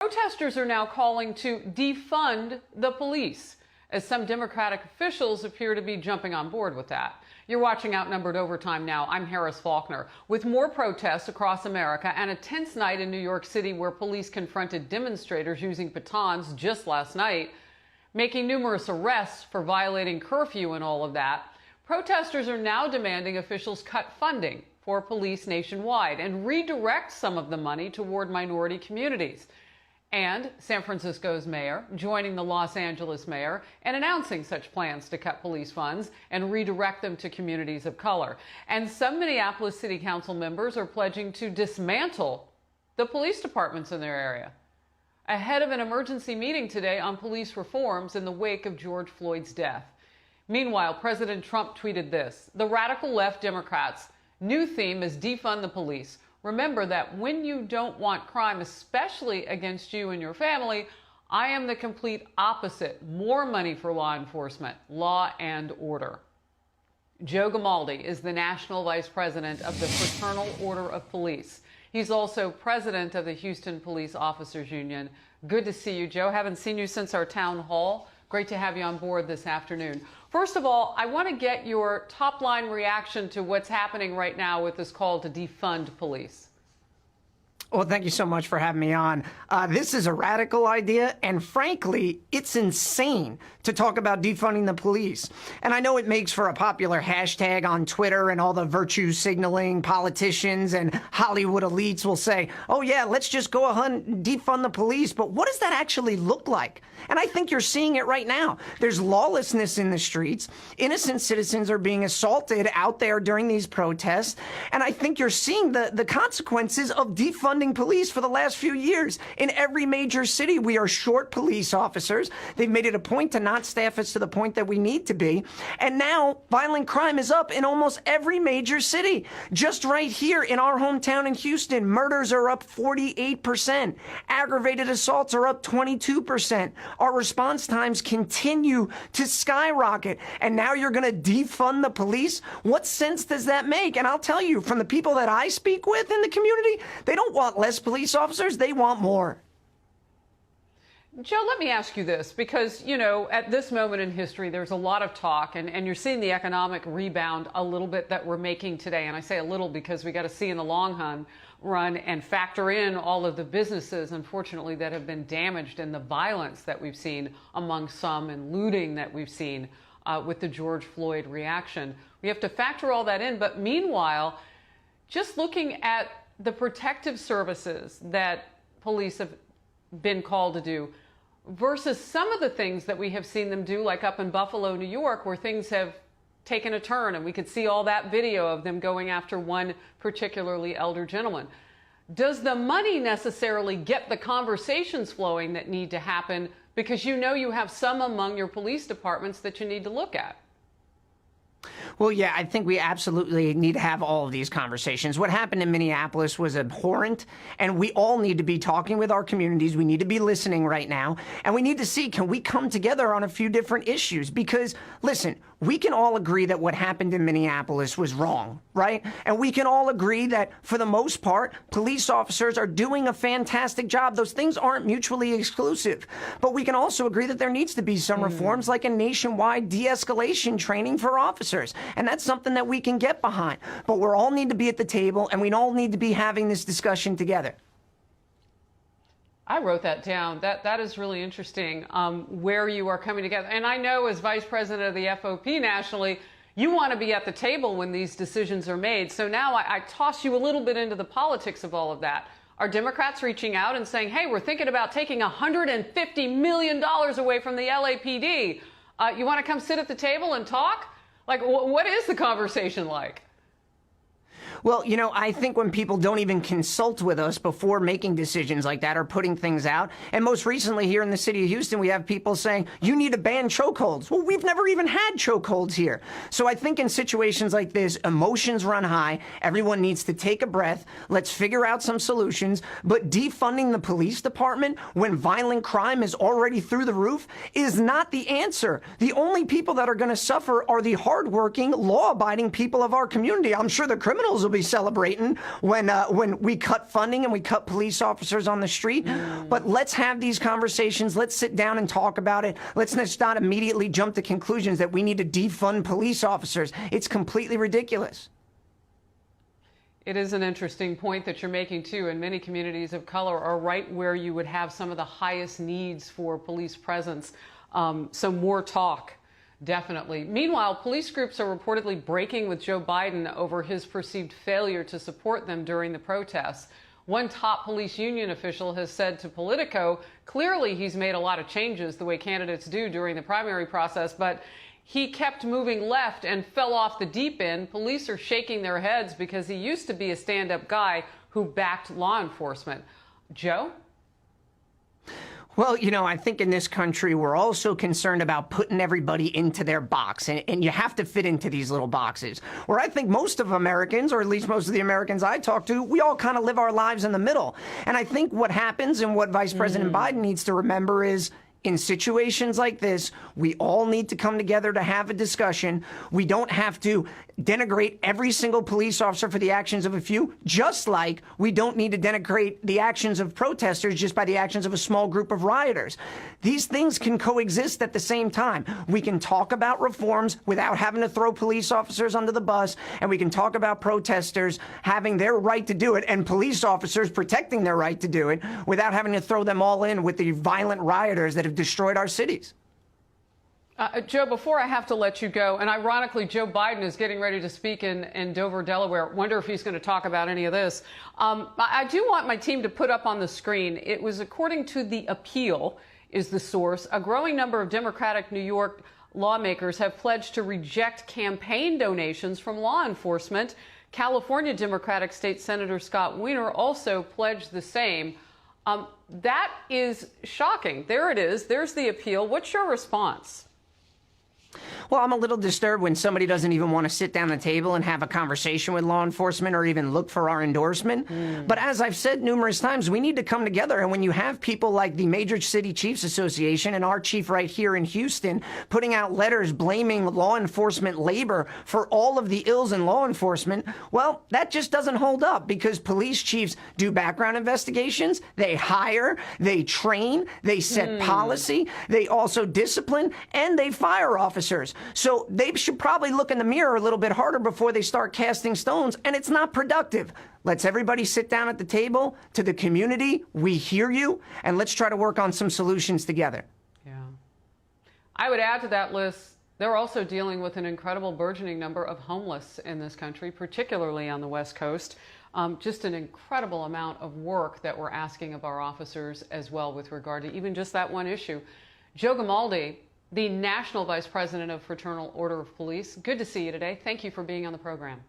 Protesters are now calling to defund the police, as some Democratic officials appear to be jumping on board with that. You're watching Outnumbered Overtime now. I'm Harris Faulkner. With more protests across America and a tense night in New York City where police confronted demonstrators using batons just last night, making numerous arrests for violating curfew and all of that, protesters are now demanding officials cut funding for police nationwide and redirect some of the money toward minority communities. And San Francisco's mayor joining the Los Angeles mayor and announcing such plans to cut police funds and redirect them to communities of color. And some Minneapolis City Council members are pledging to dismantle the police departments in their area, ahead of an emergency meeting today on police reforms in the wake of George Floyd's death. Meanwhile, President Trump tweeted this: "The radical left Democrats' new theme is defund the police. Remember that when you don't want crime, especially against you and your family, I am the complete opposite. More money for law enforcement, law and order." Joe Gamaldi is the National Vice President of the Fraternal Order of Police. He's also president of the Houston Police Officers Union. Good to see you, Joe. Haven't seen you since our town hall. Great to have you on board this afternoon. First of all, I want to get your top-line reaction to what's happening right now with this call to defund police. Well, thank you so much for having me on. This is a radical idea, and frankly, it's insane to talk about defunding the police. And I know it makes for a popular hashtag on Twitter, and all the virtue signaling politicians and Hollywood elites will say, oh yeah, let's just go ahead and defund the police. But what does that actually look like? And I think you're seeing it right now. There's lawlessness in the streets. Innocent citizens are being assaulted out there during these protests. And I think you're seeing the consequences of defunding police for the last few years. In every major city, we are short police officers. They've made it a point to not staff us to the point that we need to be. And now violent crime is up in almost every major city. Just right here in our hometown in Houston, murders are up 48%. Aggravated assaults are up 22%. Our response times continue to skyrocket. And now you're going to defund the police? What sense does that make? And I'll tell you, from the people that I speak with in the community, they don't want less police officers, they want more. Joe, let me ask you this, because, you know, at this moment in history, there's a lot of talk, and you're seeing the economic rebound a little bit that we're making today. And I say a little because we got to see in the long run and factor in all of the businesses, unfortunately, that have been damaged and the violence that we've seen among some and looting that we've seen with the George Floyd reaction. We have to factor all that in. But meanwhile, just looking at the protective services that police have been called to do versus some of the things that we have seen them do, like up in Buffalo, New York, where things have taken a turn, and we could see all that video of them going after one particularly elder gentleman. Does the money necessarily get the conversations flowing that need to happen, because you know you have some among your police departments that you need to look at? Well, yeah, I think we absolutely need to have all of these conversations. What happened in Minneapolis was abhorrent, and we all need to be talking with our communities. We need to be listening right now, and we need to see, can we come together on a few different issues? Because, listen, we can all agree that what happened in Minneapolis was wrong, right? And we can all agree that, for the most part, police officers are doing a fantastic job. Those things aren't mutually exclusive. But we can also agree that there needs to be some reforms, like a nationwide de-escalation training for officers. And that's something that we can get behind. But we all need to be at the table, and we all need to be having this discussion together. I wrote that down. That is really interesting, where you are coming together. And I know, as vice president of the FOP nationally, you want to be at the table when these decisions are made. So now I toss you a little bit into the politics of all of that. Are Democrats reaching out and saying, hey, we're thinking about taking $150 million away from the LAPD. You want to come sit at the table and talk? Like, what is the conversation like? Well, you know, I think when people don't even consult with us before making decisions like that or putting things out, and most recently here in the city of Houston, we have people saying, you need to ban chokeholds. Well, we've never even had chokeholds here. So I think in situations like this, emotions run high. Everyone needs to take a breath. Let's figure out some solutions. But defunding the police department when violent crime is already through the roof is not the answer. The only people that are going to suffer are the hardworking, law-abiding people of our community. I'm sure the criminals will be celebrating when we cut funding and we cut police officers on the street. But let's have these conversations. Let's sit down and talk about it. Let's not immediately jump to conclusions that we need to defund police officers. It's completely ridiculous. It is an interesting point that you're making, too, and many communities of color are right where you would have some of the highest needs for police presence. So more talk, definitely. Meanwhile, police groups are reportedly breaking with Joe Biden over his perceived failure to support them during the protests. One top police union official has said to Politico, clearly he's made a lot of changes the way candidates do during the primary process, but he kept moving left and fell off the deep end. Police are shaking their heads because he used to be a stand-up guy who backed law enforcement. Joe? Well, you know, I think in this country, we're also concerned about putting everybody into their box, and you have to fit into these little boxes. Where I think most of Americans, or at least most of the Americans I talk to, we all kind of live our lives in the middle. And I think what happens and what Vice President Biden needs to remember is, in situations like this, we all need to come together to have a discussion. We don't have to denigrate every single police officer for the actions of a few, just like we don't need to denigrate the actions of protesters just by the actions of a small group of rioters. These things can coexist at the same time. We can talk about reforms without having to throw police officers under the bus, and we can talk about protesters having their right to do it and police officers protecting their right to do it without having to throw them all in with the violent rioters that have destroyed our cities. Joe, before I have to let you go, and ironically, Joe Biden is getting ready to speak in Dover, Delaware. Wonder if he's going to talk about any of this. I do want my team to put up on the screen. It was according to The Appeal, is the source. A growing number of Democratic New York lawmakers have pledged to reject campaign donations from law enforcement. California Democratic State Senator Scott Wiener also pledged the same. That is shocking. There it is. There's The Appeal. What's your response? Well, I'm a little disturbed when somebody doesn't even want to sit down at the table and have a conversation with law enforcement or even look for our endorsement. But as I've said numerous times, we need to come together. And when you have people like the Major City Chiefs Association and our chief right here in Houston putting out letters blaming law enforcement labor for all of the ills in law enforcement, well, that just doesn't hold up, because police chiefs do background investigations, they hire, they train, they set policy, they also discipline, and they fire officers. So they should probably look in the mirror a little bit harder before they start casting stones, and it's not productive. Let's everybody sit down at the table. To the community, we hear you, and let's try to work on some solutions together. Yeah. I would add to that list, they're also dealing with an incredible burgeoning number of homeless in this country, particularly on the West Coast. Just an incredible amount of work that we're asking of our officers as well with regard to even just that one issue. Joe Gamaldi, the National Vice President of Fraternal Order of Police, good to see you today. Thank you for being on the program.